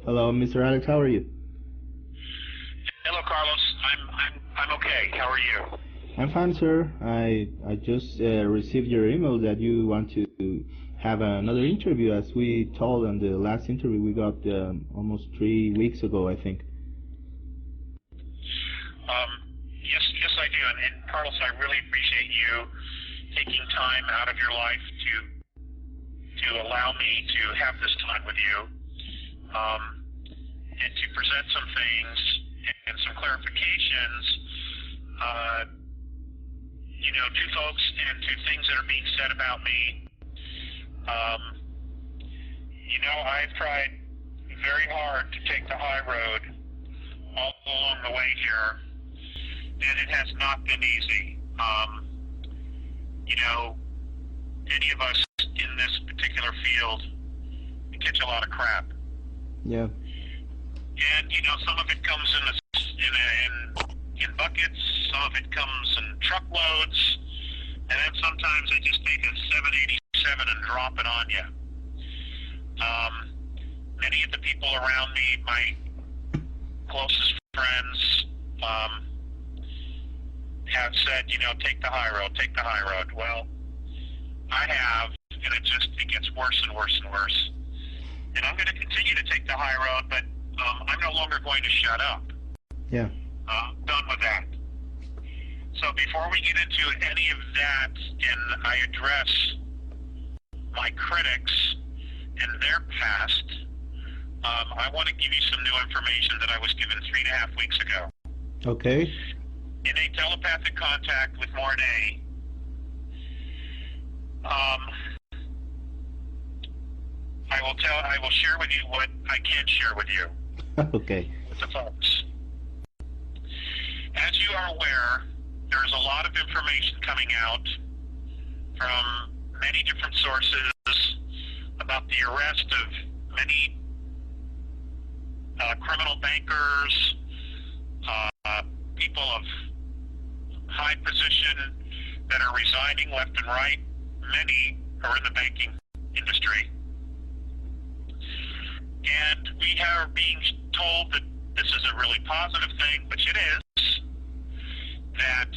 Hello, Mr. Alex. How are you? Hello, Carlos. I'm okay. How are you? I'm fine, sir. I just received your email that you want to have another interview, as we told on the last interview we got almost 3 weeks ago, I think. Yes, I do. And Carlos, I really appreciate you taking time out of your life to allow me to have this time with you, and to present some things and some clarifications, to folks and to things that are being said about me. I've tried very hard to take the high road all along the way here, and it has not been easy. Any of us in this particular field catch a lot of crap. Yeah. And some of it comes in buckets, some of it comes in truckloads, and then sometimes they just take a 787 and drop it on you. Many of the people around me, my closest friends, have said, take the high road, take the high road. Well, I have, and it gets worse and worse and worse. And I'm going to continue to take the high road, but I'm no longer going to shut up. Yeah. Done with that. So before we get into any of that, and I address my critics and their past, I want to give you some new information that I was given 3.5 weeks ago. Okay. In a telepathic contact with Mornay, I will share with you what I can share with you. Okay. With the folks. As you are aware, there's a lot of information coming out from many different sources about the arrest of many criminal bankers, people of high position that are resigning left and right. Many are in the banking industry. And we are being told that this is a really positive thing, which it is, that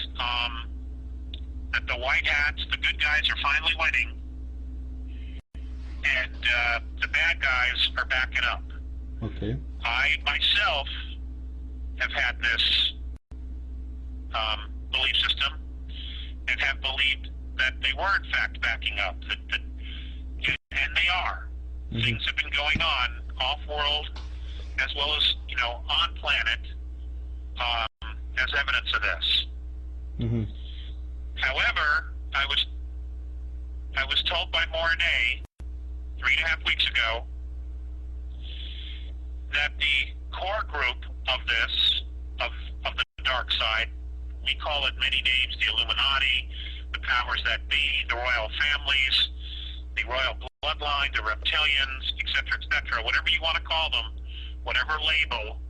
the white hats, the good guys, are finally winning, and the bad guys are backing up. Okay. I myself have had this belief system and have believed that they were in fact backing up, and they are. Mm-hmm. Things have been going on off-world as well as on planet as evidence of this. Mm-hmm. However, I was told by Mornay 3.5 weeks ago that the core group of this, of the dark side, we call it many names, the Illuminati, the powers that be, the royal families, the royal bloodline, the reptilians, etc., whatever you want to call them, whatever label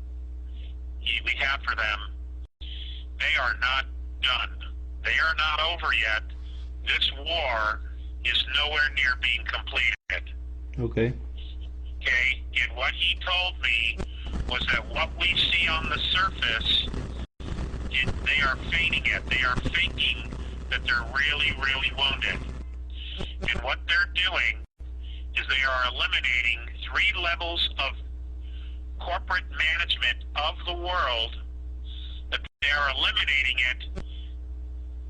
we have for them, they are not done. They are not over yet. This war is nowhere near being completed. Okay. Okay, and what he told me was that what we see on the surface, they are feigning it. They are faking that they're really, really wounded. And what they're doing is they are eliminating 3 levels of corporate management of the world, that they are eliminating it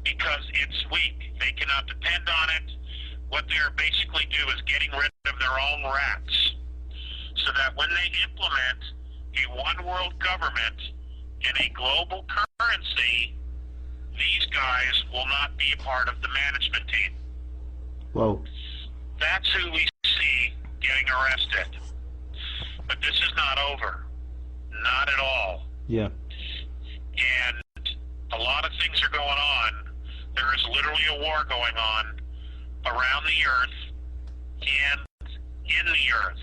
because it's weak. They cannot depend on it. What they're basically do is getting rid of their own rats, so that when they implement a one-world government and a global currency, these guys will not be a part of the management team. Whoa. That's who we see getting arrested. But this is not over. Not at all. Yeah. And a lot of things are going on. There is literally a war going on around the earth and in the earth.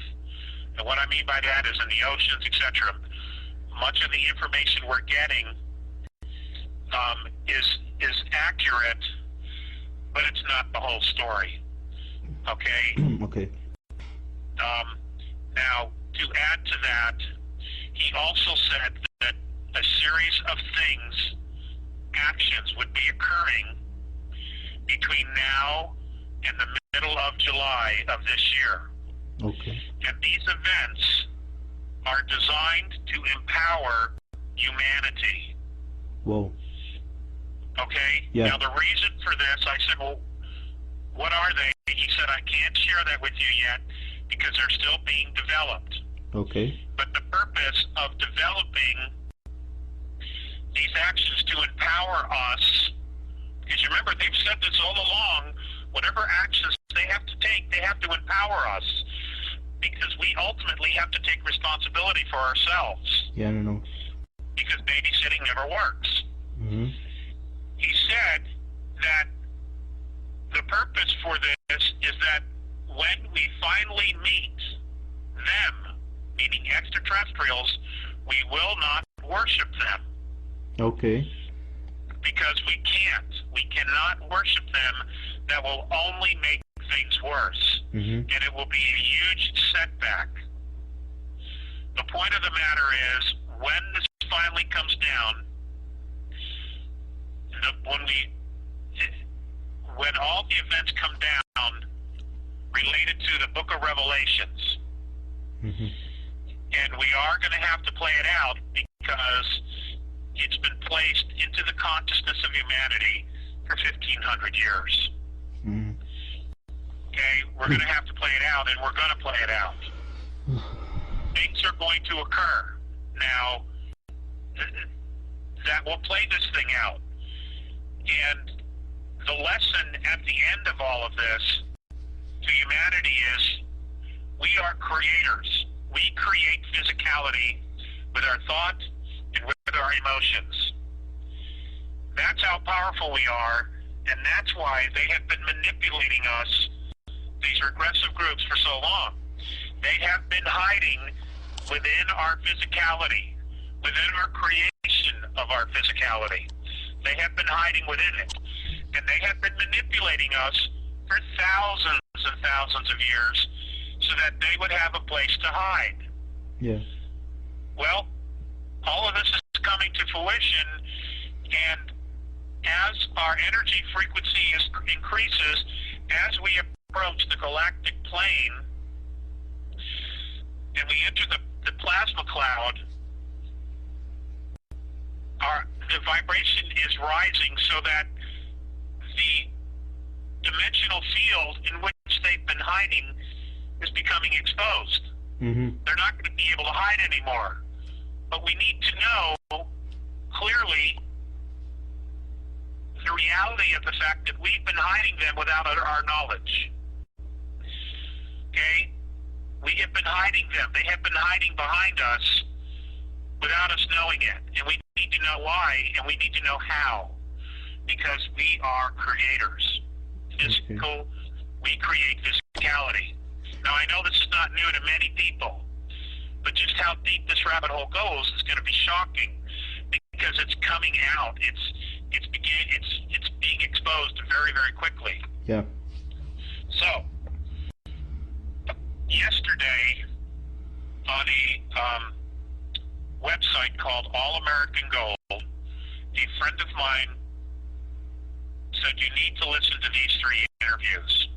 And what I mean by that is in the oceans, etc. Much of the information we're getting is accurate, but it's not the whole story. Okay? Okay. Now, to add to that, he also said that a series of things, actions, would be occurring between now and the middle of July of this year. Okay. And these events are designed to empower humanity. Whoa. Okay? Yeah. Now, the reason for this, I said, well, what are they? He said, I can't share that with you yet because they're still being developed. Okay. But the purpose of developing these actions to empower us, because you remember, they've said this all along, whatever actions they have to take, they have to empower us, because we ultimately have to take responsibility for ourselves. Yeah, I don't know. Because babysitting never works. Mm-hmm. He said that the purpose for this is that when we finally meet them, meaning extraterrestrials, we will not worship them. Okay. Because we can't. We cannot worship them. That will only make things worse. Mm-hmm. And it will be a huge setback. The point of the matter is, when this finally comes down, when all the events come down related to the book of Revelations, Mm-hmm. and we are going to have to play it out because it's been placed into the consciousness of humanity for 1,500 years. Mm-hmm. Okay, we're going to have to play it out, and we're going to play it out. Things are going to occur. Now, that will play this thing out. And the lesson at the end of all of this to humanity is we are creators. We create physicality with our thought and with our emotions. That's how powerful we are, and that's why they have been manipulating us, these regressive groups, for so long. They have been hiding within our physicality, within our creation of our physicality. They have been hiding within it, and they have been manipulating us for thousands and thousands of years so that they would have a place to hide. Yeah. Well, all of this is coming to fruition, and as our energy frequency increases, as we approach the galactic plane, and we enter the plasma cloud, the vibration is rising so that the dimensional field in which they've been hiding is becoming exposed. Mm-hmm. They're not going to be able to hide anymore. But we need to know clearly the reality of the fact that we've been hiding them without our knowledge. Okay? We have been hiding them. They have been hiding behind us without us knowing it. And we need to know why, and we need to know how. Because we are creators. Physical, we create physicality. Now, I know this is not new to many people, but just how deep this rabbit hole goes is going to be shocking because it's coming out. It's being exposed very, very quickly. Yeah. So, yesterday on a website called All American Gold, a friend of mine said you need to listen to these 3 interviews.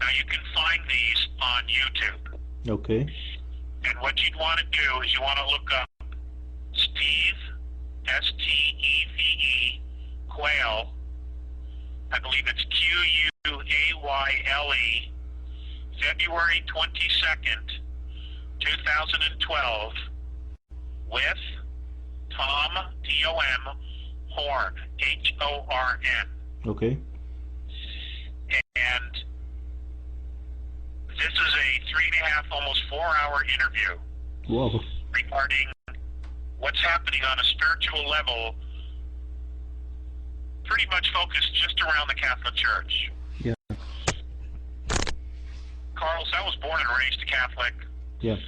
Now, you can find these on YouTube. Okay. And what you'd want to do is you want to look up Steve, S-T-E-V-E, Quayle. I believe it's Q-U-A-Y-L-E, February 22nd, 2012, with Tom, T-O-M, Horn, H-O-R-N. Okay. And this is a 3.5, almost 4-hour interview. Whoa. Regarding what's happening on a spiritual level, pretty much focused just around the Catholic Church. Yeah. Carlos, I was born and raised a Catholic. Yeah.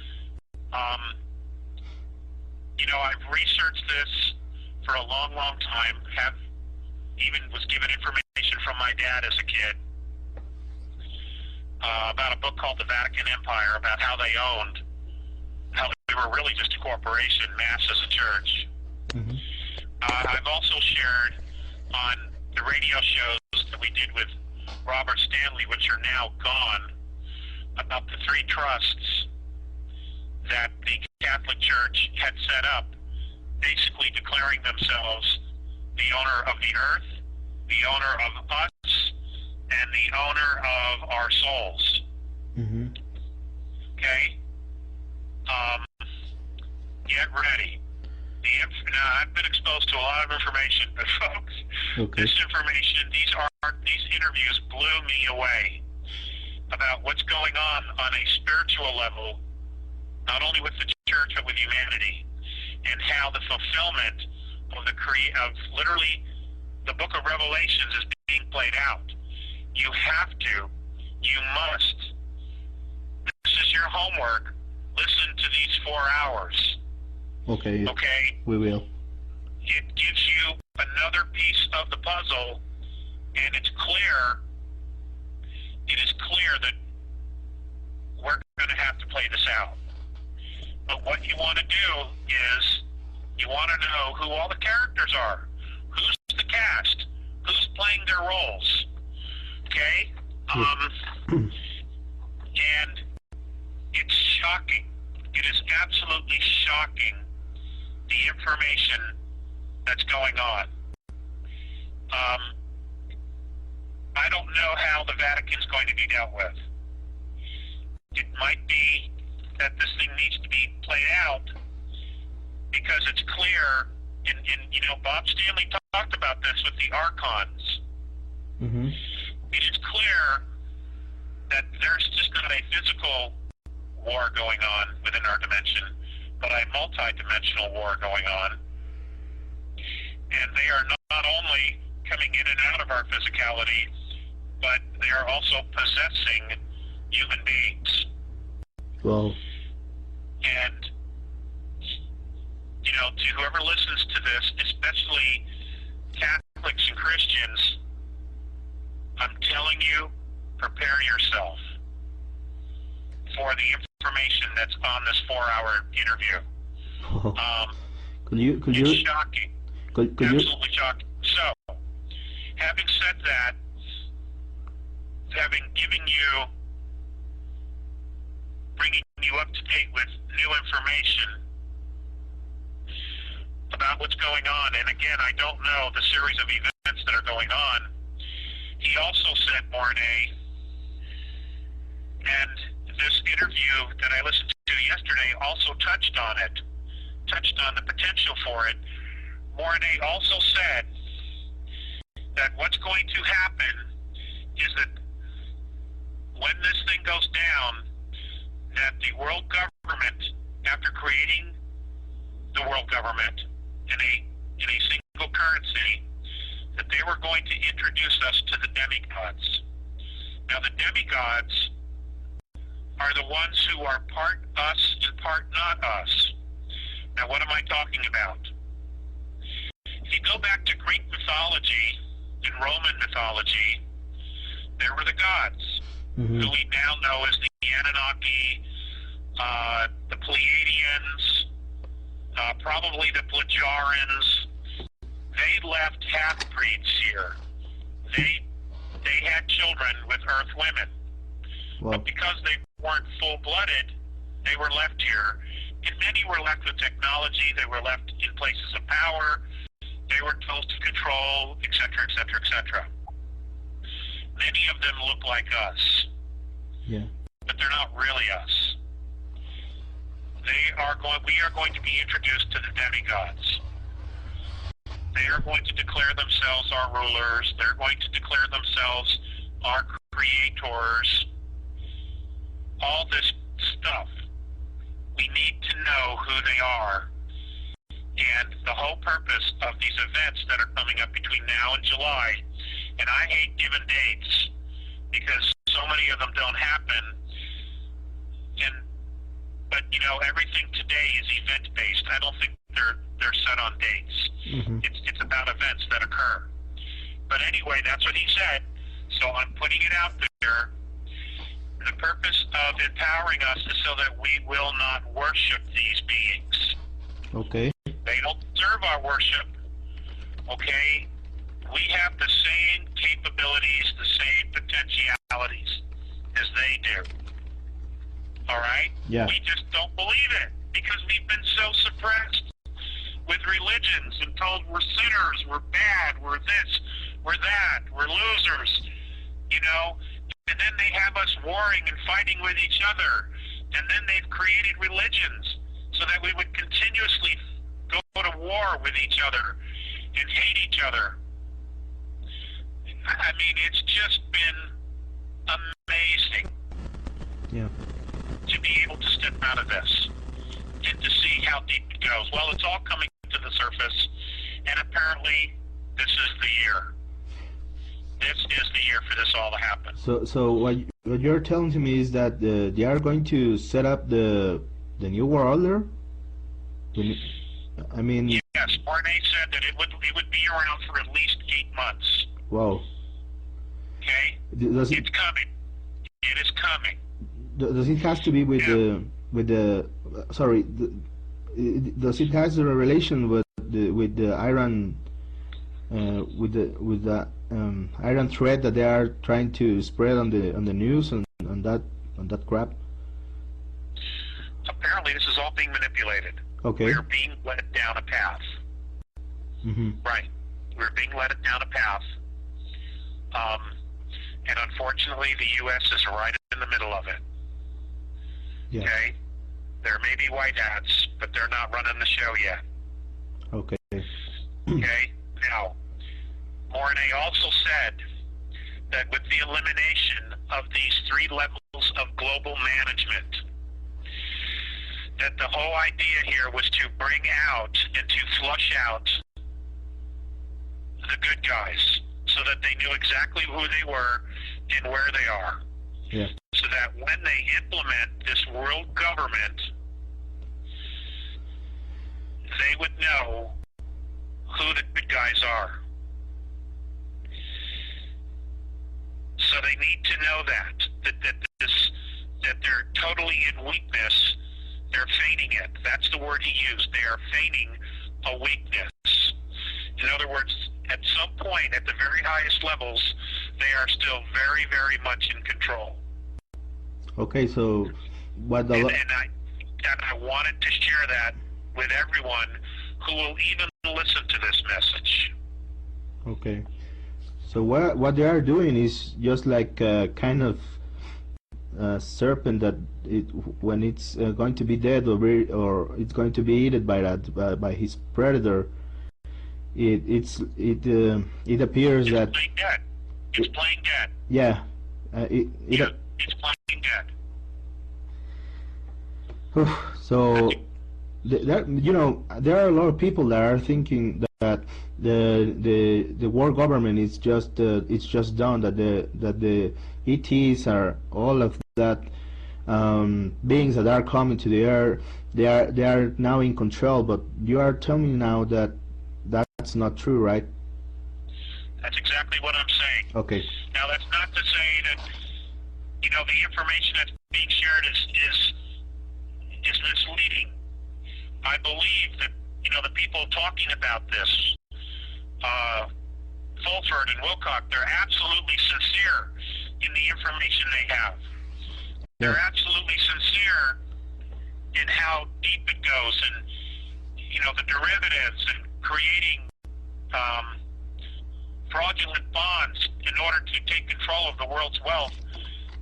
I've researched this for a long, long time. Was given information from my dad as a kid about a book called The Vatican Empire, about how they owned were really just a corporation, Mass as a church. Mm-hmm. I've also shared on the radio shows that we did with Robert Stanley, which are now gone, about the three trusts that the Catholic Church had set up, basically declaring themselves the owner of the earth, the owner of us, and the owner of our souls. Mm-hmm. Okay? Get ready. Now, I've been exposed to a lot of information, but folks, Okay. this information, these interviews blew me away about what's going on a spiritual level, not only with the church, but with humanity, and how the fulfillment of literally the book of Revelations is being played out. You have to, you must, this is your homework, listen to these 4 hours. Okay. Okay? We will. It gives you another piece of the puzzle, and it is clear that we're going to have to play this out. But what you want to do is you want to know who all the characters are, who's the cast, who's playing their roles. Okay? And it's shocking. It is absolutely shocking, the information that's going on. I don't know how the Vatican's going to be dealt with. It might be that this thing needs to be played out because it's clear, and Bob Stanley talked about this with the Archons. Mm-hmm. It is clear that there's just not a physical war going on within our dimension, but a multi-dimensional war going on. And they are not only coming in and out of our physicality, but they are also possessing human beings. Well. And, to whoever listens to this, especially Catholics and Christians, I'm telling you, prepare yourself for the information that's on this 4-hour interview. It's shocking. Absolutely shocking. So, having said that, having bringing you up to date with new information about what's going on, and again, I don't know the series of events that are going on. He also said, Mornay, and this interview that I listened to yesterday also touched on the potential for it. Mornay also said that what's going to happen is that when this thing goes down, that the world government, after creating the world government in a single currency, that they were going to introduce us to the demigods. Now, the demigods are the ones who are part us and part not us. Now, what am I talking about? If you go back to Greek mythology and Roman mythology, there were the gods, Mm-hmm. who we now know as the Anunnaki, the Pleiadians, probably the Plagiarians. They left half-breeds here. They had children with Earth women. Well. But because they weren't full-blooded, they were left here. And many were left with technology. They were left in places of power. They were told to control, etc., etc., etc. Many of them look like us. Yeah. But they're not really us. We are going to be introduced to the demigods. They are going to declare themselves our rulers. They're going to declare themselves our creators. All this stuff. We need to know who they are. And the whole purpose of these events that are coming up between now and July, and I hate giving dates because so many of them don't happen, but everything today is event-based. I don't think they're set on dates. Mm-hmm. It's about events that occur. But anyway, that's what he said. So I'm putting it out there. The purpose of empowering us is so that we will not worship these Okay. They don't deserve our worship. Okay? We have the same capabilities, the same potentialities as they do. All right? Yeah. We just don't believe it because we've been so suppressed with religions and told we're sinners, we're bad, we're this, we're that, we're losers, you know? And then they have us warring and fighting with each other. And then they've created religions so that we would continuously go to war with each other and hate each other. I mean, it's just been amazing. Yeah. To be able to step out of this and to see how deep it goes. Well, it's all coming to the surface, and apparently this is the year. This is the year for this all to happen. So what you're telling to me is that they are going to set up the new world order? I mean... Yes, Barney said that it would be around for at least 8 months. Wow. Okay? It's coming. It is coming. Does it has to be with does it has a relation with the Iran with the Iran threat that they are trying to spread on the news and that crap? Apparently, this is all being manipulated. Okay. We're being led down a path. Mm-hmm. Right. We're being led down a path. And unfortunately, the U.S. is right in the middle of it. Yeah. Okay? There may be white hats, but they're not running the show yet. Okay. Okay? Now, Mornay also said that with the elimination of these 3 levels of global management, that the whole idea here was to bring out and to flush out the good guys so that they knew exactly who they were and where they are. Yeah. So that when they implement this world government, they would know who the good guys are. So they need to know that they're totally in weakness. They're feigning it. That's the word he used. They are feigning a weakness. In other words, at some point, at the very highest levels, they are still very, very much in control. Okay, so what the... And I wanted to share that with everyone who will even listen to this message. Okay. So what they are doing is just like a kind of serpent that when it's going to be dead or it's going to be eaten by his predator, it appears that playing dead. It's playing dead. Yeah. It's playing dead. So there are a lot of people that are thinking that the world government is just it's just done, that the ETs are all of that beings that are coming to the earth, they are now in control. But you are telling me now that that's not true, right? That's exactly what I'm saying. Okay. Now that's not to say that the information that's being shared is misleading. I believe that the people talking about this, Fulford and Wilcock, they're absolutely sincere in the information they have. They're absolutely sincere in how deep it goes, and the derivatives and creating fraudulent bonds in order to take control of the world's wealth.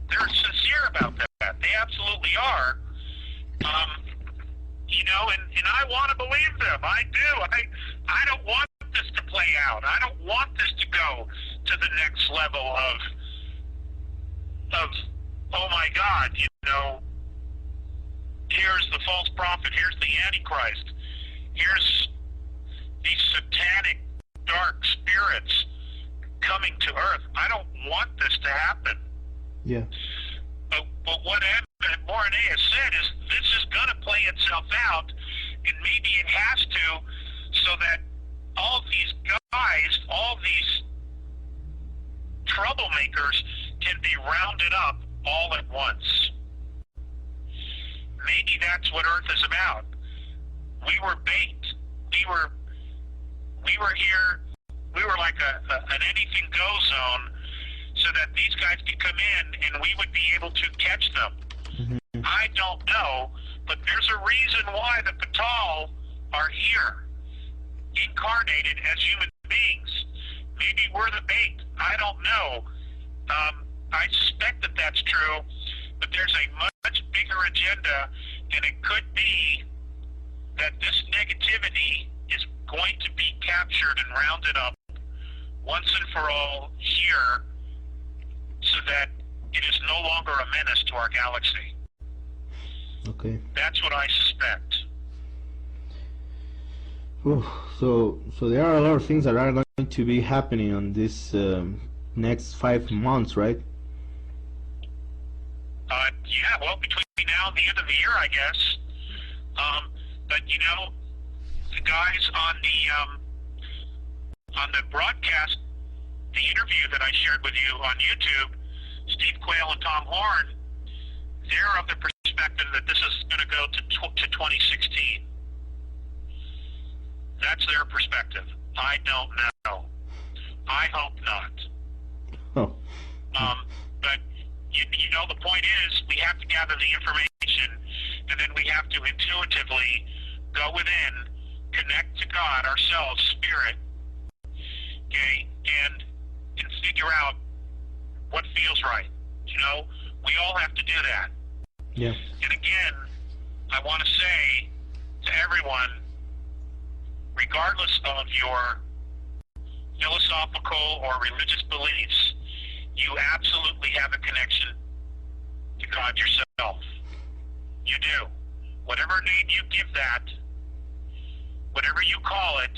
They're sincere about that. They absolutely are. And I want to believe them. I do. I don't want this to play out. I don't want this to go to the next level of oh my God, here's the false prophet, here's the Antichrist, here's these satanic dark spirits coming to earth. I don't want this to happen. Yeah. But what Mornay has said is this is going to play itself out, and maybe it has to, so that all these guys, all these troublemakers can be rounded up all at once. Maybe that's what Earth is about. we were bait. We were here. We were like an anything go zone, so that these guys could come in and we would be able to catch them. Mm-hmm. I don't know, but there's a reason why the Patal are here, incarnated as human beings. Maybe we're the bait. I don't know. I suspect that that's true, but there's a much bigger agenda, and it could be that this negativity is going to be captured and rounded up once and for all here, so that it is no longer a menace to our galaxy. Okay. That's what I suspect. So there are a lot of things that are going to be happening on this next 5 months, right? Yeah, well, between now and the end of the year, I guess. But you know, the guys on the broadcast, the interview that I shared with you on YouTube, Steve Quayle and Tom Horn, they're of the perspective that this is going to go to 2016. That's their perspective. I don't know. I hope not. Oh. But you know, the point is, we have to gather the information, and then we have to intuitively go within, connect to God, ourselves, spirit, okay, and figure out what feels right. You know, we all have to do that. Yeah. And again, I want to say to everyone, regardless of your philosophical or religious beliefs, you absolutely have a connection to God yourself. You do. Whatever name you give that, whatever you call it,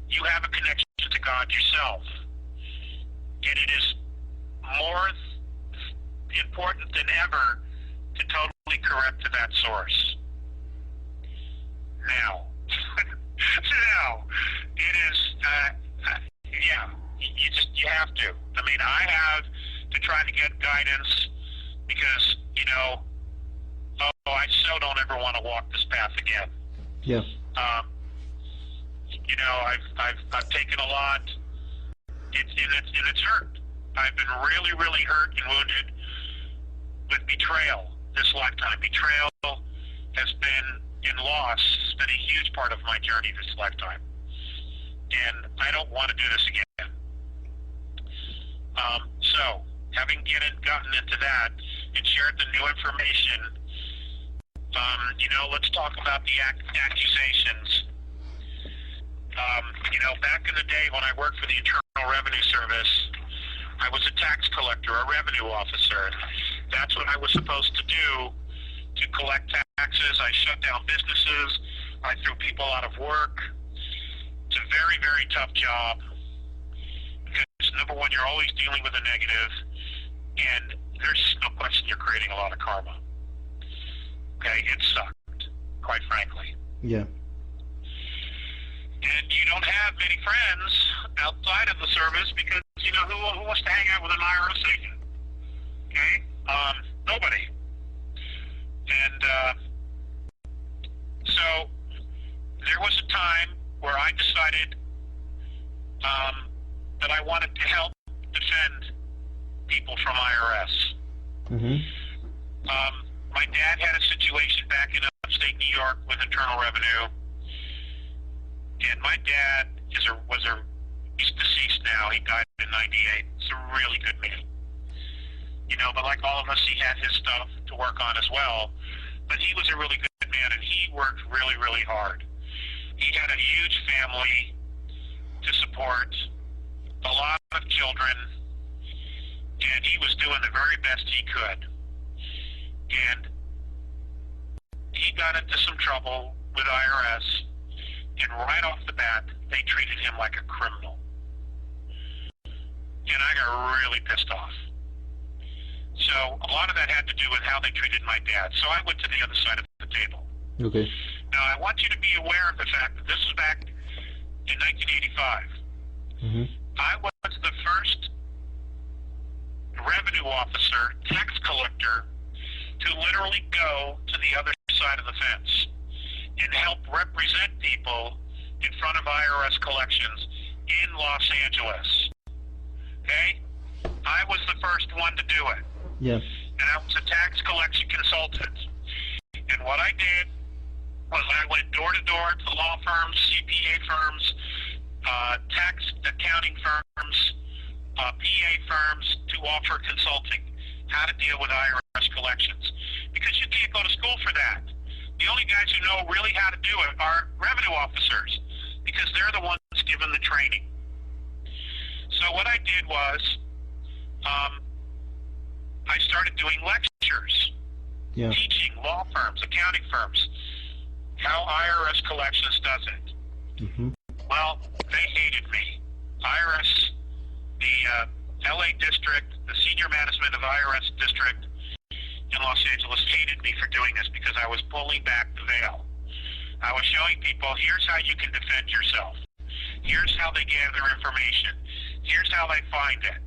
you have a connection to God yourself. And it is more important than ever to totally correct to that source. Now, it is, yeah, you have to. I mean, I have to try to get guidance because, you know, I so don't ever want to walk this path again. Yeah. You know, I've taken a lot. It's hurt. I've been really, really hurt and wounded with betrayal this lifetime. Betrayal has been, and loss has been a huge part of my journey this lifetime. And I don't want to do this again. So, having gotten into that and shared the new information, you know, let's talk about the accusations. You know, back in the day when I worked for the Internal Revenue Service, I was a tax collector, a revenue officer. That's what I was supposed to do, to collect taxes. I shut down businesses. I threw people out of work. It's a very, very tough job. Because, number one, you're always dealing with a negative, and there's no question you're creating a lot of karma. Okay, it sucked, quite frankly. Yeah. And you don't have many friends outside of the service because, you know, who wants to hang out with an IRS agent? Okay? Nobody. And so there was a time where I decided that I wanted to help defend people from IRS. Mm-hmm. My dad had a situation back in upstate New York with Internal Revenue, and my dad he's deceased now. He died in '98. He's a really good man. You know, but like all of us, he had his stuff to work on as well. But he was a really good man, and he worked really, really hard. He had a huge family to support, a lot of children, and he was doing the very best he could. And he got into some trouble with IRS, and right off the bat, they treated him like a criminal. And I got really pissed off. So a lot of that had to do with how they treated my dad. So I went to the other side of the table. Okay. Now, I want you to be aware of the fact that this was back in 1985. Mm-hmm. I was the first revenue officer, tax collector, to literally go to the other side of the fence and help help represent people in front of IRS collections in Los Angeles. Okay? I was the first one to do it. Yeah. And I was a tax collection consultant. And what I did was I went door to door to law firms, CPA firms, tax accounting firms, PA firms to offer consulting, how to deal with IRS collections. Because you can't go to school for that. The only guys who know really how to do it are revenue officers, because they're the ones given the training. So what I did was, I started doing lectures, teaching law firms, accounting firms, how IRS collections does it. Mm-hmm. Well, they hated me. IRS, the LA district, the senior management of IRS district in Los Angeles hated me for doing this because I was pulling back the veil. I was showing people, here's how you can defend yourself. Here's how they gather information. Here's how they find it.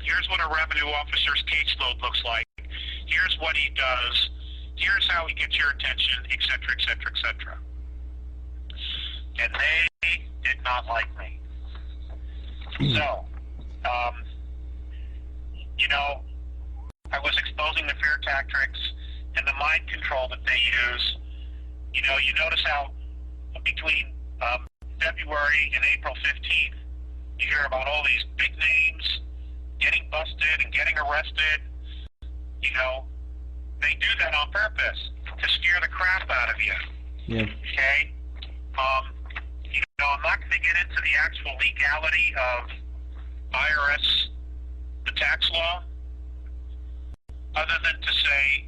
Here's what a revenue officer's caseload looks like. Here's what he does. Here's how he gets your attention, et cetera, et cetera, et cetera. And they did not like me. So, you know, I was exposing the fear tactics and the mind control that they use. You know, you notice how between February and April 15th, you hear about all these big names getting busted and getting arrested. You know, they do that on purpose to scare the crap out of you. Yeah. Okay? You know, I'm not going to get into the actual legality of IRS, the tax law, other than to say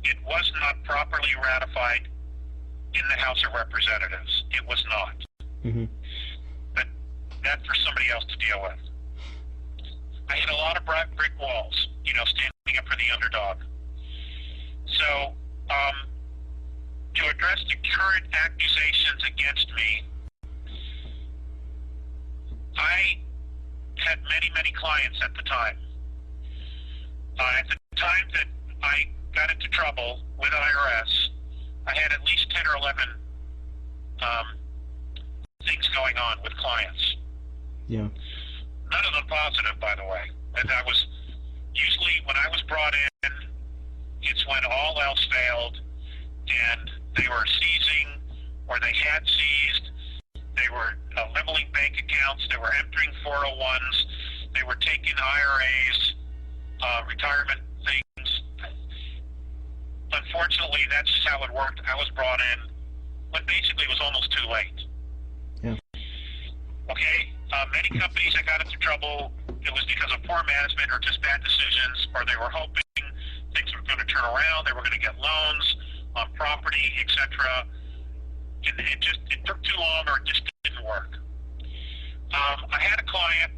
it was not properly ratified in the House of Representatives. It was not. Mm-hmm. But that's for somebody else to deal with. I hit a lot of brick walls, you know, standing up for the underdog. So, to address the current accusations against me, I had many, many clients at the time. At the time that I got into trouble with IRS, I had at least 10 or 11 things going on with clients. Yeah. None of them positive, by the way. And I was, usually when I was brought in, it's when all else failed and they were seizing or they had seized. They were leveling bank accounts. They were entering 401s. They were taking IRAs, retirement things. Unfortunately, that's just how it worked. I was brought in when basically it was almost too late. Yeah. Okay? Many companies that got into trouble, it was because of poor management or just bad decisions, or they were hoping things were going to turn around, they were going to get loans on property, etc. And it took too long, or it just didn't work. I had a client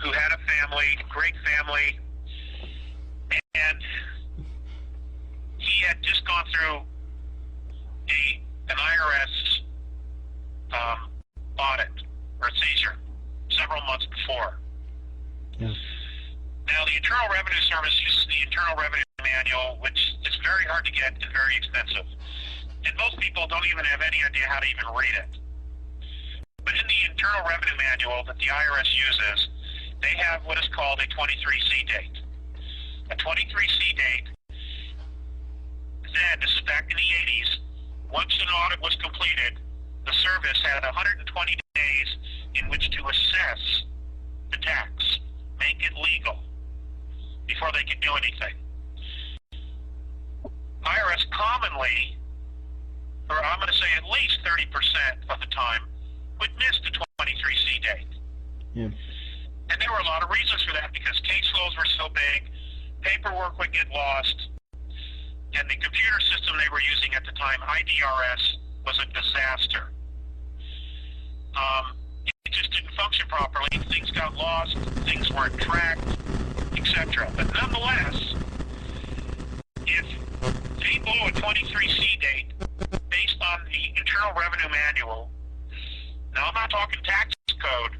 who had a family, great family, and he had just gone through an IRS audit or seizure several months before. Yeah. Now, the Internal Revenue Service uses the Internal Revenue Manual, which is very hard to get and very expensive. And most people don't even have any idea how to even read it. But in the Internal Revenue Manual that the IRS uses, they have what is called a 23C date. A 23C date, then, this is back in the 80s, once an audit was completed, the service had 120 days in which to assess the tax, make it legal, before they could do anything. IRS commonly, or I'm going to say at least 30% of the time, would miss the 23C date. Yeah. And there were a lot of reasons for that, because caseloads were so big, paperwork would get lost, and the computer system they were using at the time, IDRS, was a disaster. It just didn't function properly. Things got lost, things weren't tracked, etc. But nonetheless, if they blew a 23C date based on the Internal Revenue Manual, now I'm not talking tax code,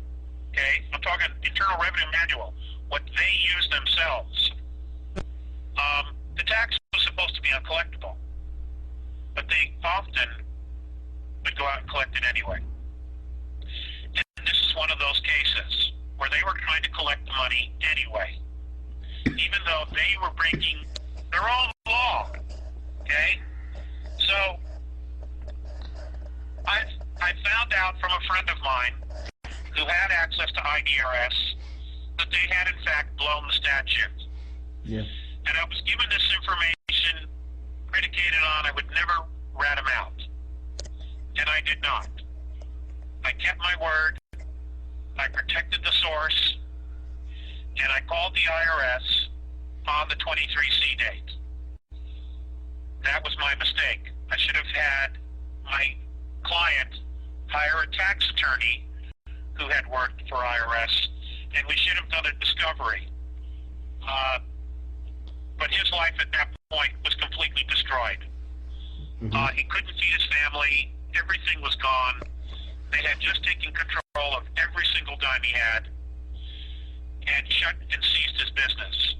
okay? I'm talking Internal Revenue Manual, what they use themselves. The tax was supposed to be uncollectible, but they often go out and collect it anyway. And this is one of those cases where they were trying to collect the money anyway, even though they were breaking their own law. Okay? So I found out from a friend of mine who had access to IDRS that they had in fact blown the statute. Yeah. And I was given this information predicated on I would never rat them out. And I did not. I kept my word. I protected the source. And I called the IRS on the 23C date. That was my mistake. I should have had my client hire a tax attorney who had worked for IRS, and we should have done a discovery. But his life at that point was completely destroyed. Mm-hmm. He couldn't feed his family. Everything was gone. They had just taken control of every single dime he had and shut and seized his business.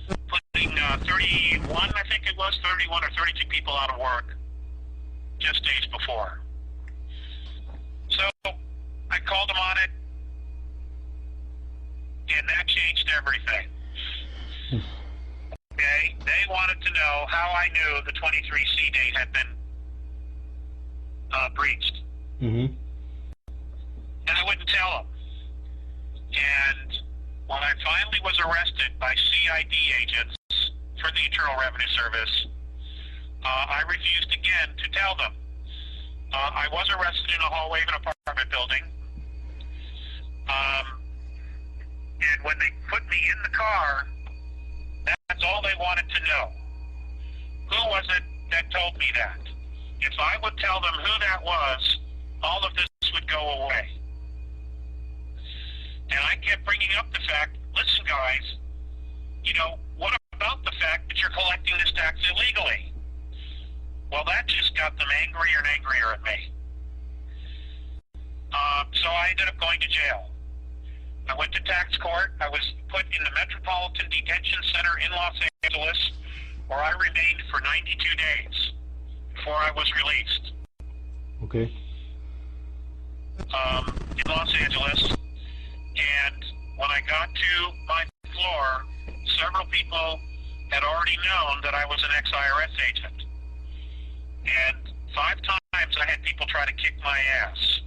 Putting 31, I think it was, 31 or 32 people out of work just days before. So I called him on it, and that changed everything. Okay? They wanted to know how I knew the 23C date had been breached. Mm-hmm. And I wouldn't tell them. And when I finally was arrested by CID agents for the Internal Revenue Service, I refused again to tell them. I was arrested in a hallway of an apartment building. And when they put me in the car, that's all they wanted to know. Who was it that told me that? If I would tell them who that was, all of this would go away. And I kept bringing up the fact, listen guys, you know, what about the fact that you're collecting this tax illegally? Well, that just got them angrier and angrier at me. So I ended up going to jail. I went to tax court. I was put in the Metropolitan Detention Center in Los Angeles, where I remained for 92 days before I was released. Okay. In Los Angeles. And when I got to my floor, several people had already known that I was an ex-IRS agent. And 5 times I had people try to kick my ass.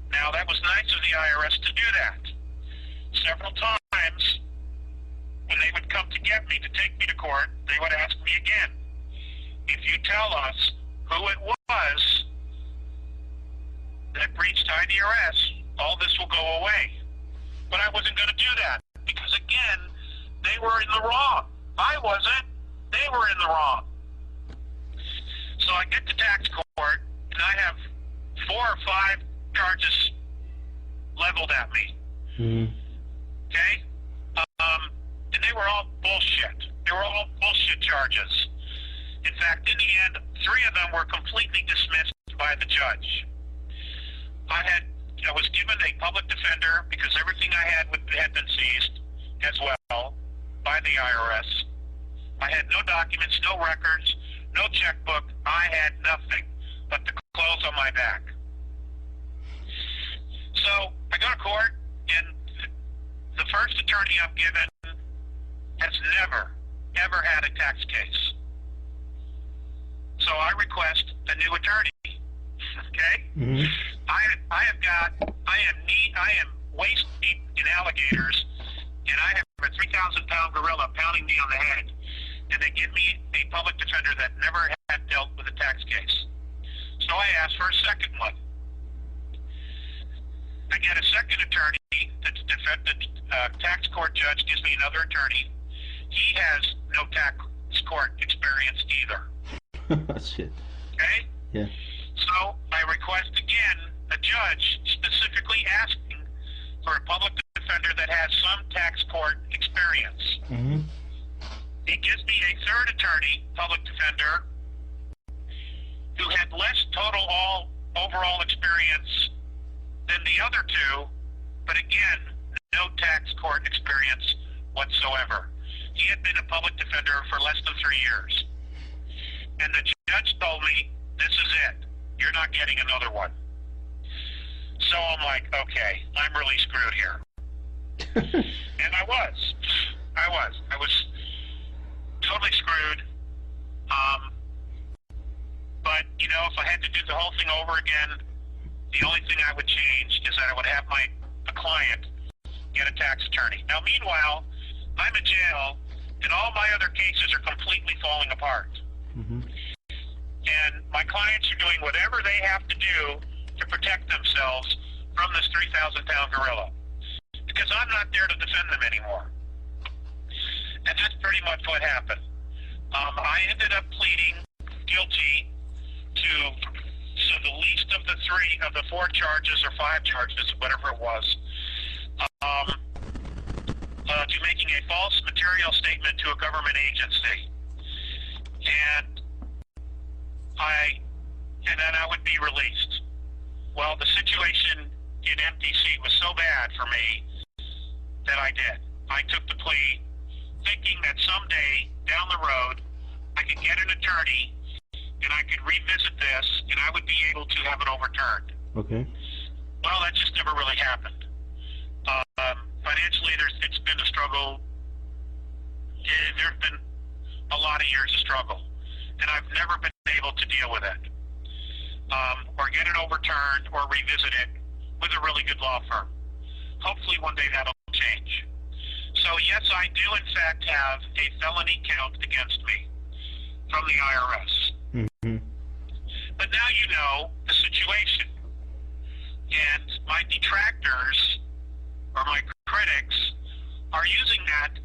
Now, that was nice of the IRS to do that. Several times, when they would come to get me, to take me to court, they would ask me again, if you tell us who it was that breached IDRS, all this will go away. But I wasn't going to do that, because again, they were in the wrong. I wasn't. They were in the wrong. So I get to tax court, and I have 4 or 5 charges leveled at me. Mm-hmm. Okay? And they were all bullshit. They were all bullshit charges. In fact, in the end, 3 of them were completely dismissed by the judge. I was given a public defender because everything I had been seized as well by the IRS. I had no documents, no records, no checkbook. I had nothing but the clothes on my back. So I go to court, and the first attorney I'm given has never, ever had a tax case. So I request a new attorney. Okay? Mm-hmm. I am waist deep in alligators, and I have a 3,000-pound gorilla pounding me on the head, and they give me a public defender that never had dealt with a tax case. So I asked for a second one. I get a second attorney. The tax court judge gives me another attorney. He has no tax court experience either. Shit. Okay? Yeah. So I request again a judge specifically asking for a public defender that has some tax court experience. Mm-hmm. He gives me a third attorney, public defender, who had less total overall experience than the other 2, but again, no tax court experience whatsoever. He had been a public defender for less than 3 years. And the judge told me, this is You're not getting another one. So I'm like, okay, I'm really screwed here. And I was totally screwed. But, you know, if I had to do the whole thing over again, the only thing I would change is that I would have a client get a tax attorney. Now, meanwhile, I'm in jail, and all my other cases are completely falling apart. Mm-hmm. And my clients are doing whatever they have to do to protect themselves from this 3,000-pound gorilla. Because I'm not there to defend them anymore. And that's pretty much what happened. I ended up pleading guilty to the least of the 4 charges or 5 charges, whatever it was, to making a false material statement to a government agency. And then I would be released. Well, the situation in MDC was so bad for me that I did. I took the plea thinking that someday down the road I could get an attorney and I could revisit this and I would be able to have it overturned. Okay. Well, that just never really happened. Financially, it's been a struggle. There's been a lot of years of struggle, and I've never been able to deal with it, or get it overturned or revisit it with a really good law firm. Hopefully one day that'll change. So yes, I do in fact have a felony count against me from the IRS. Mm-hmm. But now you know the situation. And my detractors, or my critics, are using that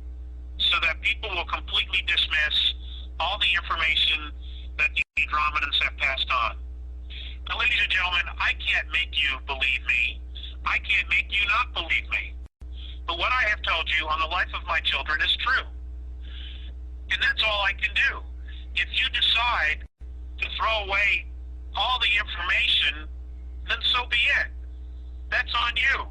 so that people will completely dismiss all the information that the Andromedans have passed on. Now, ladies and gentlemen, I can't make you believe me. I can't make you not believe me. But what I have told you on the life of my children is true. And that's all I can do. If you decide to throw away all the information, then so be it. That's on you.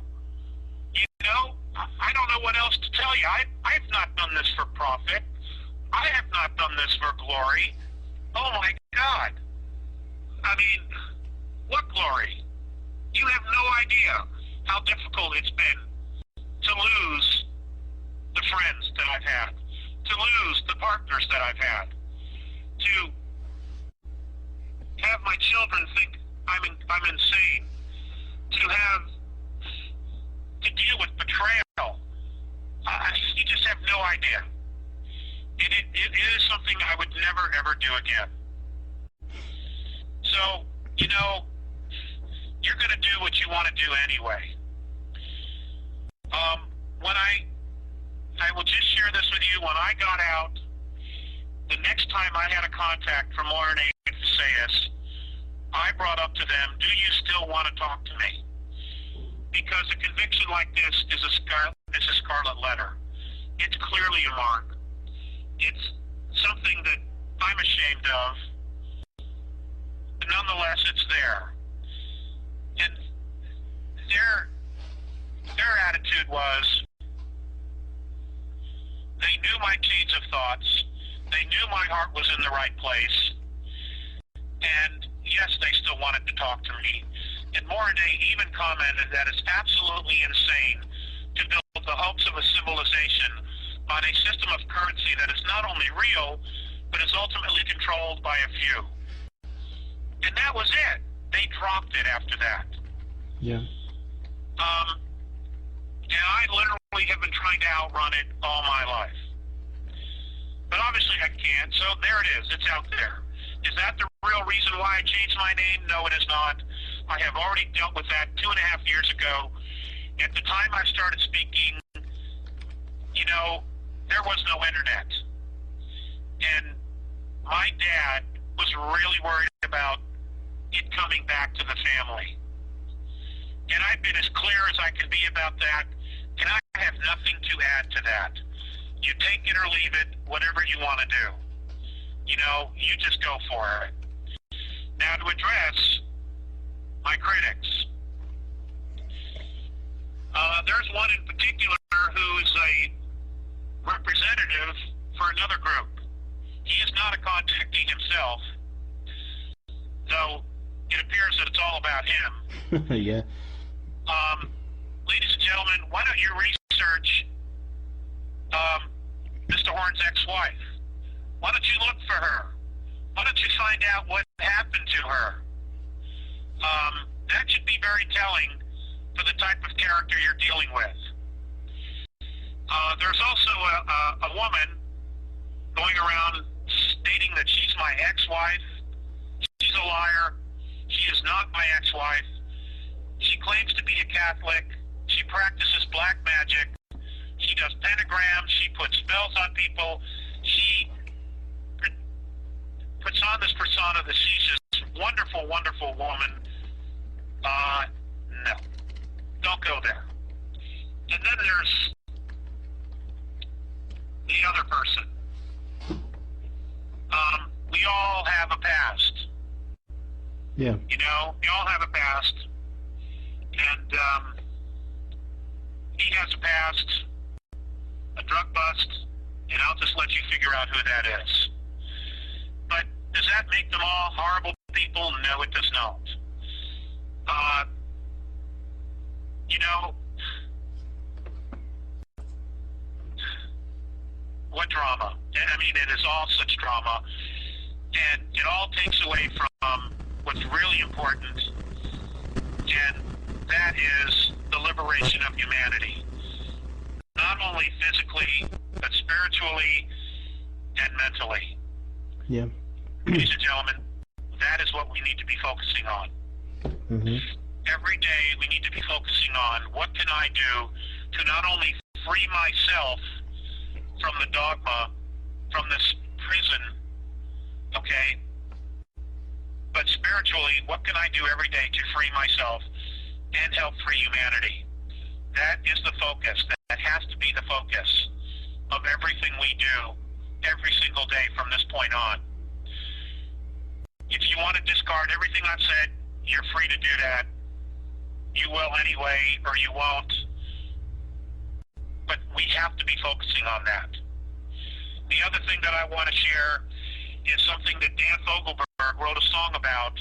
You know, I don't know what else to tell you. I have not done this for profit. I have not done this for glory. Oh my God. I mean, what glory? You have no idea how difficult it's been to lose the friends that I've had, to lose the partners that I've had, to have my children think I'm insane, to deal with betrayal. You just have no idea. It is something I would never, ever do again. So, you know, you're going to do what you want to do anyway. When I will just share this with you, when I got out, the next time I had a contact from RNA and FSAIS, I brought up to them, do you still want to talk to me? Because a conviction like this is a scarlet letter. It's clearly a mark. It's something that I'm ashamed of. But nonetheless, it's there. And their attitude was, they knew my chains of thoughts. They knew my heart was in the right place. And yes, they still wanted to talk to me. And Morinay even commented that it's absolutely insane to build the hopes of a civilization on a system of currency that is not only real, but is ultimately controlled by a few. And that was it. They dropped it after that. Yeah. And I literally have been trying to outrun it all my life. But obviously I can't, so there it is. It's out there. Is that the real reason why I changed my name? No, it is not. I have already dealt with that 2.5 years ago. At the time I started speaking, you know, there was no internet. And my dad was really worried about it coming back to the family. And I've been as clear as I can be about that, and I have nothing to add to that. You take it or leave it, whatever you want to do. You know, you just go for it. Now, to address my critics, there's one in particular who is a representative for another group. He is not a contactee himself, though it appears that it's all about him. Yeah. Ladies and gentlemen, why don't you research Mr. Horn's ex-wife? Why don't you look for her? Why don't you find out what happened to her? That should be very telling for the type of character you're dealing with. There's also a woman going around stating that she's my ex-wife. She's a liar. She is not my ex-wife. She claims to be a Catholic. She practices black magic. She does pentagrams. She puts spells on people. She puts on this persona that she's this wonderful, wonderful woman. No. Don't go there. And then there's the other person. We all have a past. Yeah. You know, we all have a past. And he has a past, a drug bust, and I'll just let you figure out who that is. But does that make them all horrible people? No, it does not. You know, what drama? I mean, it is all such drama. And it all takes away from what's really important, and that is the liberation of humanity. Not only physically, but spiritually and mentally. Yeah. Ladies and gentlemen, that is what we need to be focusing on. Mm-hmm. Every day we need to be focusing on what can I do to not only free myself from the dogma, from this prison, okay, but spiritually, what can I do every day to free myself and help free humanity? That is the focus. That has to be the focus of everything we do every single day from this point on. If you want to discard everything I've said, you're free to do that. You will anyway, or you won't. But we have to be focusing on that. The other thing that I want to share is something that Dan Fogelberg wrote a song about.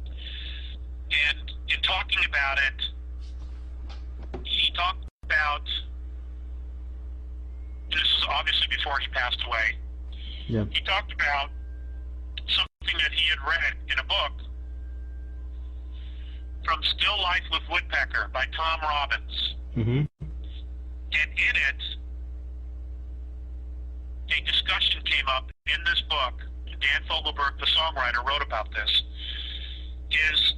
And in talking about it, he talked about, this is obviously before he passed away, Yeah. he talked about something that he had read in a book from Still Life with Woodpecker by Tom Robbins. Mm-hmm. And in it, a discussion came up in this book. Dan Fogelberg, the songwriter, wrote about this. Is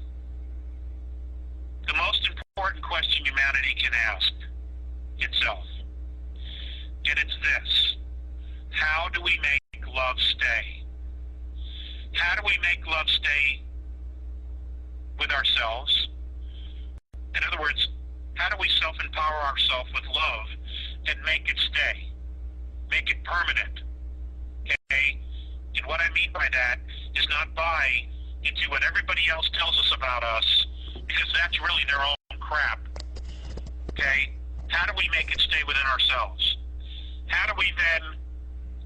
the most important question humanity can ask itself. And it's this: how do we make love stay? How do we make love stay with ourselves? In other words, how do we self-empower ourselves with love and make it stay? Make it permanent. Okay? And what I mean by that is not buy into what everybody else tells us about us, because that's really their own crap. Okay? How do we make it stay within ourselves? How do we then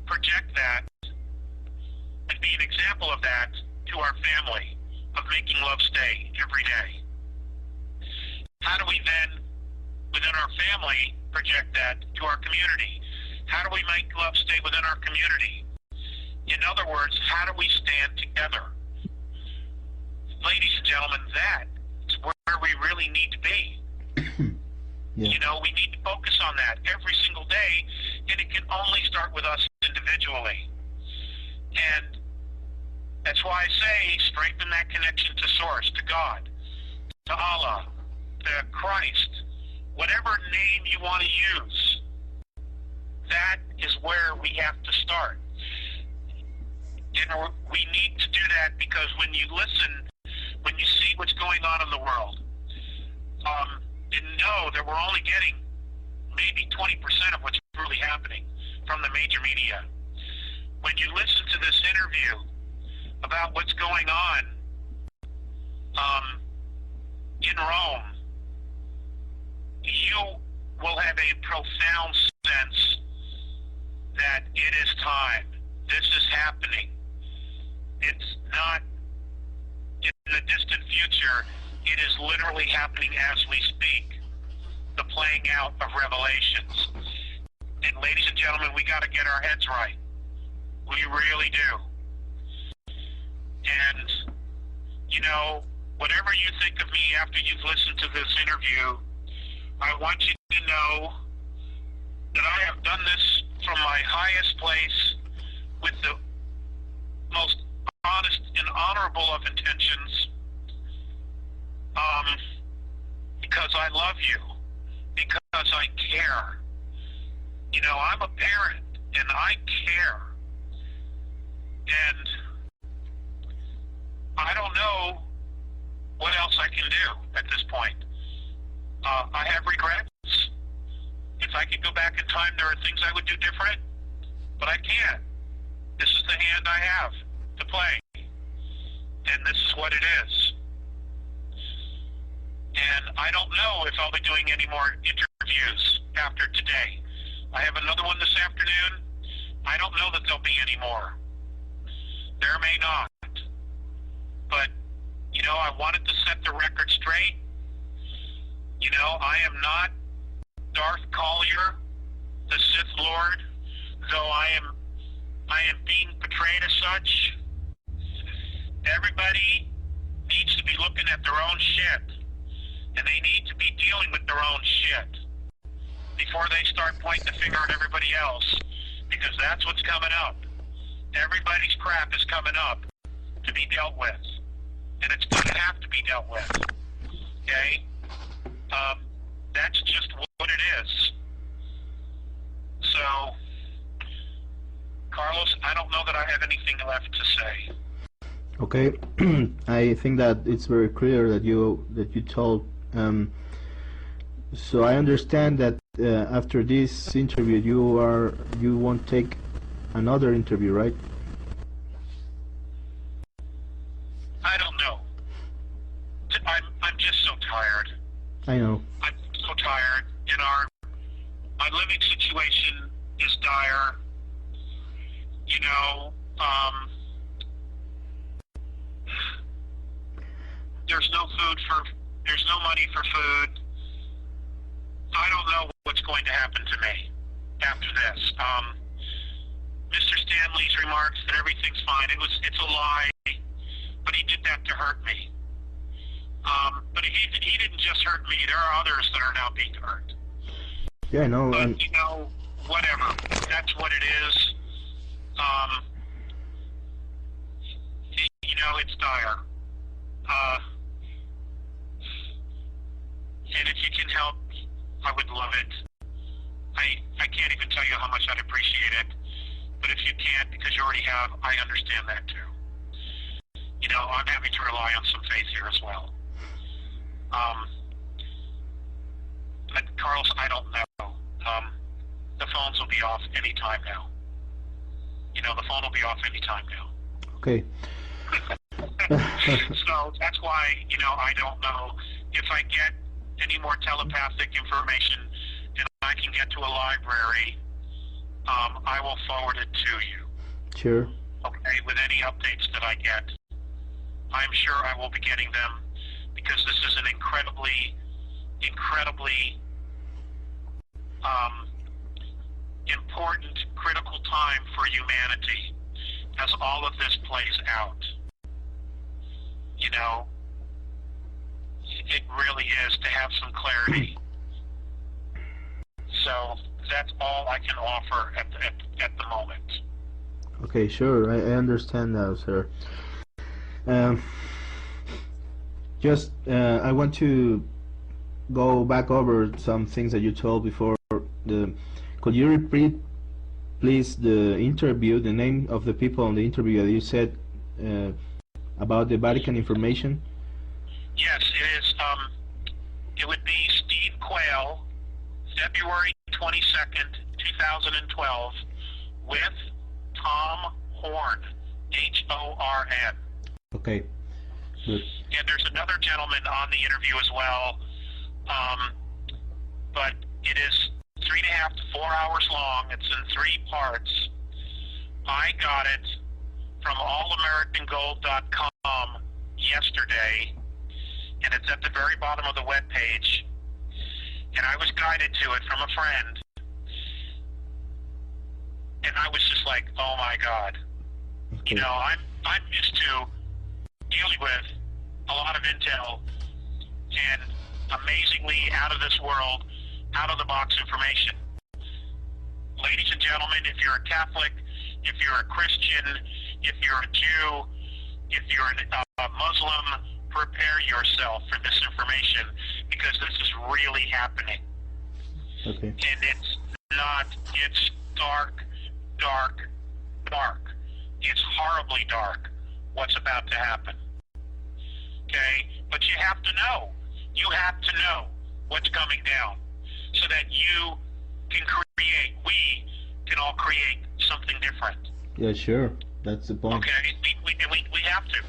project that and be an example of that to our family, of making love stay every day? How do we then, within our family, project that to our community? How do we make love stay within our community? In other words, how do we stand together? Ladies and gentlemen, that is where we really need to be. Yeah. You know, we need to focus on that every single day, and it can only start with us individually. And that's why I say strengthen that connection to Source, to God, to Allah, to Christ, whatever name you want to use. That is where we have to start. And we need to do that because when you listen, when you see what's going on in the world, and know that we're only getting maybe 20% of what's really happening from the major media. When you listen to this interview about what's going on in Rome, you will have a profound sense that it is time. This is happening. It's not in the distant future. It is literally happening as we speak, the playing out of Revelations. And ladies and gentlemen, we got to get our heads right. We really do. And, you know, whatever you think of me after you've listened to this interview, I want you to know that I have done this from my highest place with the most honest and honorable of intentions, because I love you, because I care. You know, I'm a parent, and I care. And I don't know what else I can do at this point. I have regrets. If I could go back in time, there are things I would do different, but I can't. This is the hand I have to play, and this is what it is. And I don't know if I'll be doing any more interviews after today. I have another one this afternoon. I don't know that there'll be any more. There may not. But, you know, I wanted to set the record straight. You know, I am not Darth Collier, the Sith Lord, though I am being portrayed as such. Everybody needs to be looking at their own shit, and they need to be dealing with their own shit before they start pointing the finger at everybody else, because that's what's coming up. Everybody's crap is coming up to be dealt with, and it's going to have to be dealt with. Okay? That's just what it is. So, Carlos, I don't know that I have anything left to say. Okay, I think that it's very clear that you told. So I understand that after this interview, you won't take another interview, right? I don't know. I'm just so tired. I know. I'm so tired. My living situation is dire. You know, there's no money for food. I don't know what's going to happen to me after this. Mr. Stanley's remarks that everything's fine, it's a lie, but he did that to hurt me. But he didn't just hurt me. There are others that are now being hurt. Yeah, I know. But, you know, whatever. That's what it is. You know, it's dire. And if you can help, I would love it. I can't even tell you how much I'd appreciate it. But if you can't, because you already have, I understand that too. You know, I'm having to rely on some faith here as well. But Carlos, I don't know. The phones will be off any time now. You know, the phone will be off any time now. Okay. So that's why, you know, I don't know if I get any more telepathic information and I can get to a library, I will forward it to you. Sure. Okay, with any updates that I get. I'm sure I will be getting them, because this is an incredibly important, critical time for humanity as all of this plays out. You know, it really is, to have some clarity. So that's all I can offer at the moment. Okay, sure. I understand now, sir. I want to go back over some things that you told before. Could you repeat, please, the interview, the name of the people on the interview that you said about the Vatican information? Yes, it is. It would be Steve Quayle, February 22nd, 2012, with Tom Horn, H-O-R-N. Okay. Good. And there's another gentleman on the interview as well, but it is 3.5 to 4 hours long. It's in 3 parts. I got it from allamericangold.com yesterday, and it's at the very bottom of the web page, and I was guided to it from a friend, and I was just like, oh my God. Okay. You know, I'm used to dealing with a lot of intel and amazingly out of this world, out of the box information. Ladies and gentlemen, if you're a Catholic, if you're a Christian, if you're a Jew, if you're a Muslim, prepare yourself for this information, because this is really happening. Okay. And it's not, it's dark, dark, dark. It's horribly dark what's about to happen. Okay? But you have to know. You have to know what's coming down so that you can create, we can all create something different. Yeah, sure. That's the point. Okay? We have to.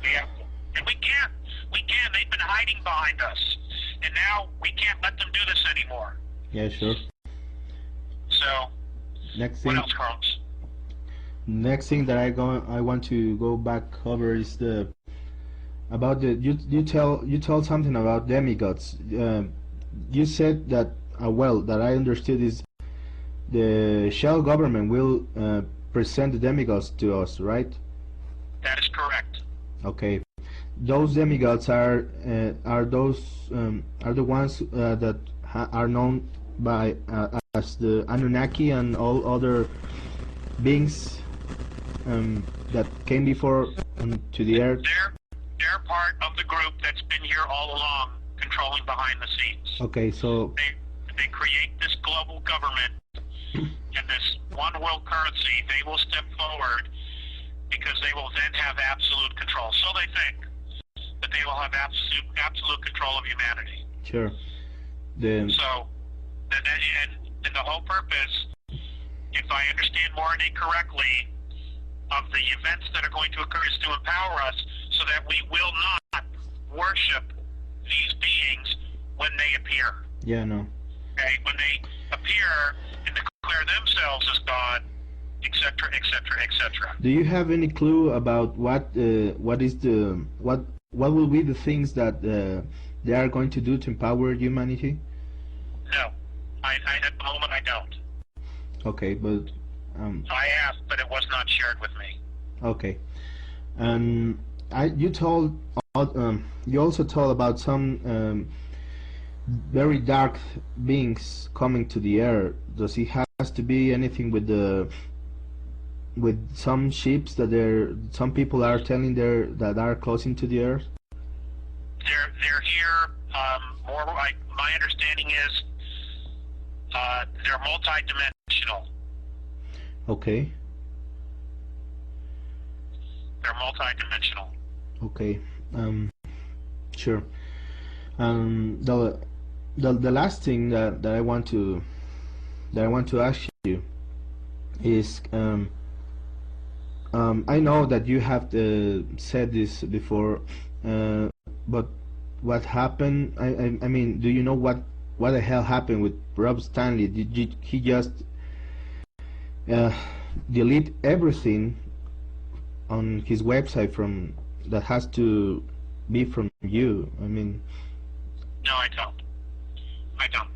We have to. And we can't. We can. They've been hiding behind us. And now we can't let them do this anymore. Yeah, sure. So, Next what thing. else, Carlos? Next thing that I want to go back over is the about the you tell something about demigods. You said that well, that I understood is the shell government will present the demigods to us, right? That is correct. Okay. Those demigods are those are the ones that are known by as the Anunnaki and all other beings that came before to the earth. They're part of the group that's been here all along, controlling behind the scenes. Okay, so They create this global government and this one world currency. They will step forward because they will then have absolute control. So they think that they will have absolute control of humanity. sure. So, and the whole purpose, if I understand Morony correctly, of the events that are going to occur is to empower us so that we will not worship these beings when they appear. Yeah, no. Okay, when they appear and declare themselves as God, etc., etc., etc. Do you have any clue about what will be the things that they are going to do to empower humanity? No, at the moment I don't. Okay, but I asked, but it was not shared with me. okay. You also told about some very dark beings coming to the earth. Does it has to be anything with some ships that some people are telling that are closing to the earth? They're here. More like my understanding is they're multi-dimensional. Okay. They're multi-dimensional. Okay. Sure. The last thing that I want to ask you is I know that you have said this before, but what happened? I mean, do you know what the hell happened with Rob Stanley? Did he just delete everything on his website from that has to be from you? I mean, no, I don't. I don't.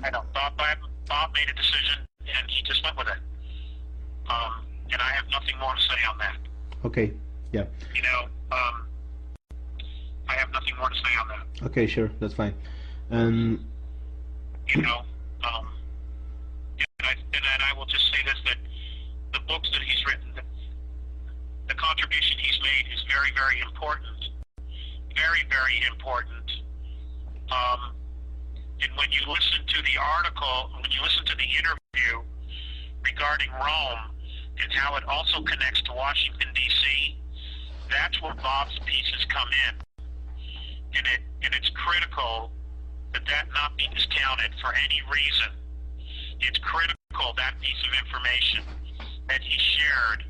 I don't. Bob made a decision, and he just went with it. And I have nothing more to say on that. Okay. Yeah. You know, I have nothing more to say on that. Okay, sure, that's fine. You know, and I will just say this, that the books that he's written, the contribution he's made is very, very important. Very, very important. And when you listen to the article, when you listen to the interview regarding Rome and how it also connects to Washington, D.C., that's where Bob's pieces come in. And it's critical that not be discounted for any reason. It's critical, that piece of information that he shared.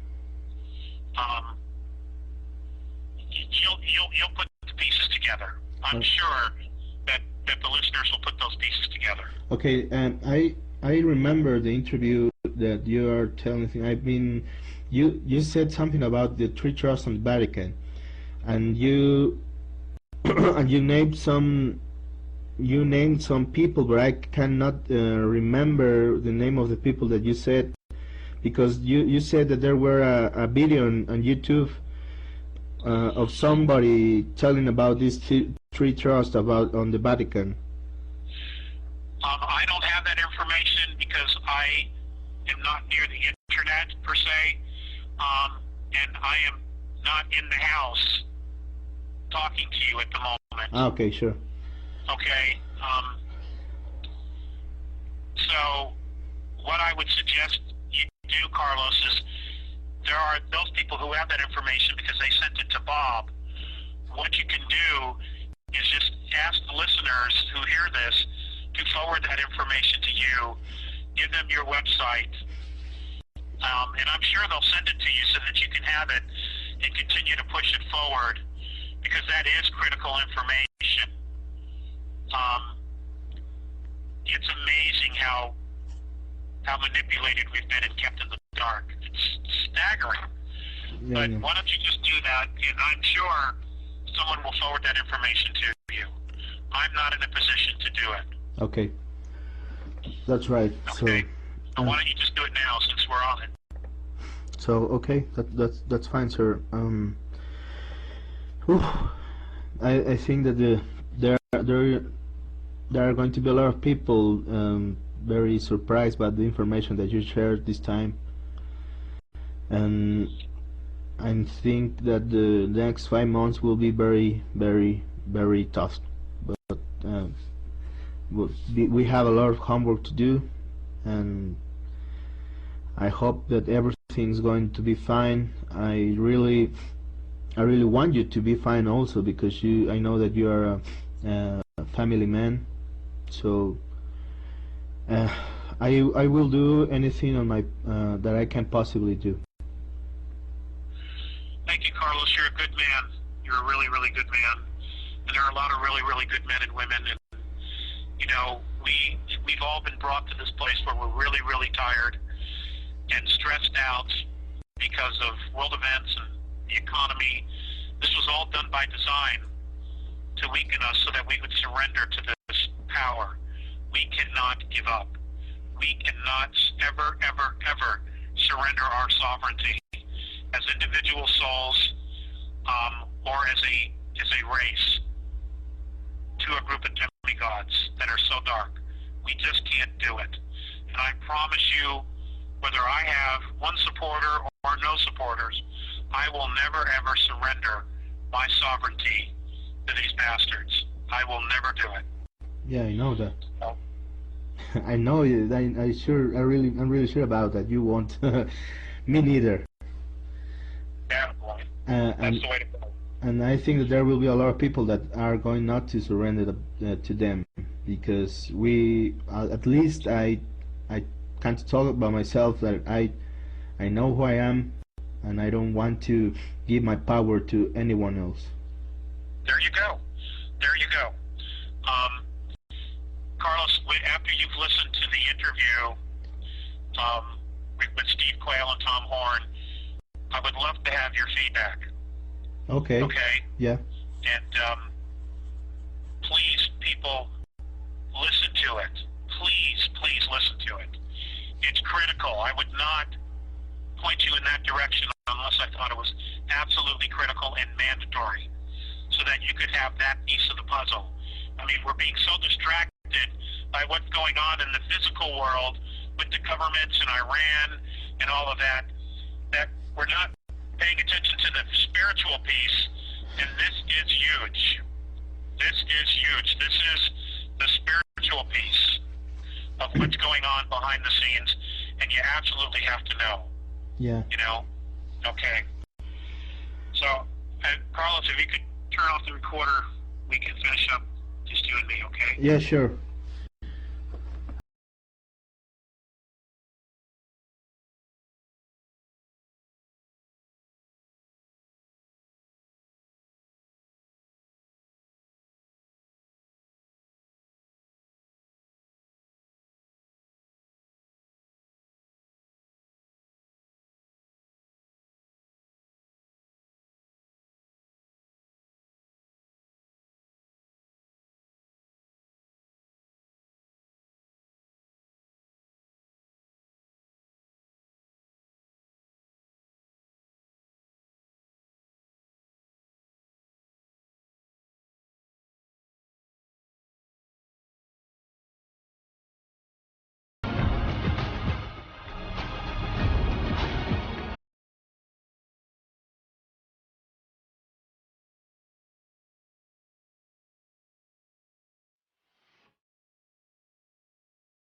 You'll put the pieces together. I'm sure that the listeners will put those pieces together. Okay, and I remember the interview that you are telling. I mean, you said something about the three trusts on the Vatican, and you and you named some people, but I cannot remember the name of the people that you said, because you said that there were a video on YouTube of somebody telling about these three trusts about on the Vatican. I don't have that information because I am not near the internet per se, and I am not in the house talking to you at the moment. Okay, sure. Okay. So what I would suggest you do, Carlos, is there are those people who have that information because they sent it to Bob. What you can do is just ask the listeners who hear this to forward that information to you, give them your website, and I'm sure they'll send it to you so that you can have it and continue to push it forward, because that is critical information. It's amazing how manipulated we've been and kept in the dark. It's staggering. But why don't you just do that, and I'm sure someone will forward that information to you. I'm not in a position to do it. Okay. That's right. Okay. So why don't you just do it now since we're on it? So okay, that's fine, sir. I think that there are going to be a lot of people very surprised by the information that you shared this time, and I think that the next 5 months will be very, very, very tough. But we have a lot of homework to do, and I hope that everything's going to be fine. I really want you to be fine also, because I know that you are a family man. So I will do anything on my that I can possibly do. Thank you, Carlos. You're a good man. You're a really, really good man. And there are a lot of really, really good men and women. And you know, we've all been brought to this place where we're really, really tired and stressed out because of world events and the economy. This was all done by design to weaken us so that we would surrender to this power. We cannot give up. We cannot ever, ever, ever surrender our sovereignty as individual souls, or as a race, to a group of demigods that are so dark. We just can't do it. And I promise you, whether I have one supporter or no supporters, I will never ever surrender my sovereignty to these bastards. I will never do it. Yeah, I know that. Oh. I know. I'm really sure about that. You won't. Me neither. Yeah, boy. That's the way to go. And I think that there will be a lot of people that are going not to surrender to them, because we, at least I can't talk about myself, that I know who I am, and I don't want to give my power to anyone else. There you go. There you go. Carlos, after you've listened to the interview with Steve Quayle and Tom Horn, I would love to have your feedback. Okay. Okay? Yeah. And please, people, listen to it. Please, please listen to it. It's critical. I would not point you in that direction unless I thought it was absolutely critical and mandatory, so that you could have that piece of the puzzle. I mean, we're being so distracted by what's going on in the physical world with the governments in Iran and all of that, that we're not paying attention to the spiritual piece, and this is huge. This is huge. This is the spiritual piece of what's going on behind the scenes, and you absolutely have to know. Yeah. You know? Okay. So, Carlos, if you could turn off the recorder, we can finish up just you and me, okay? Yeah, sure.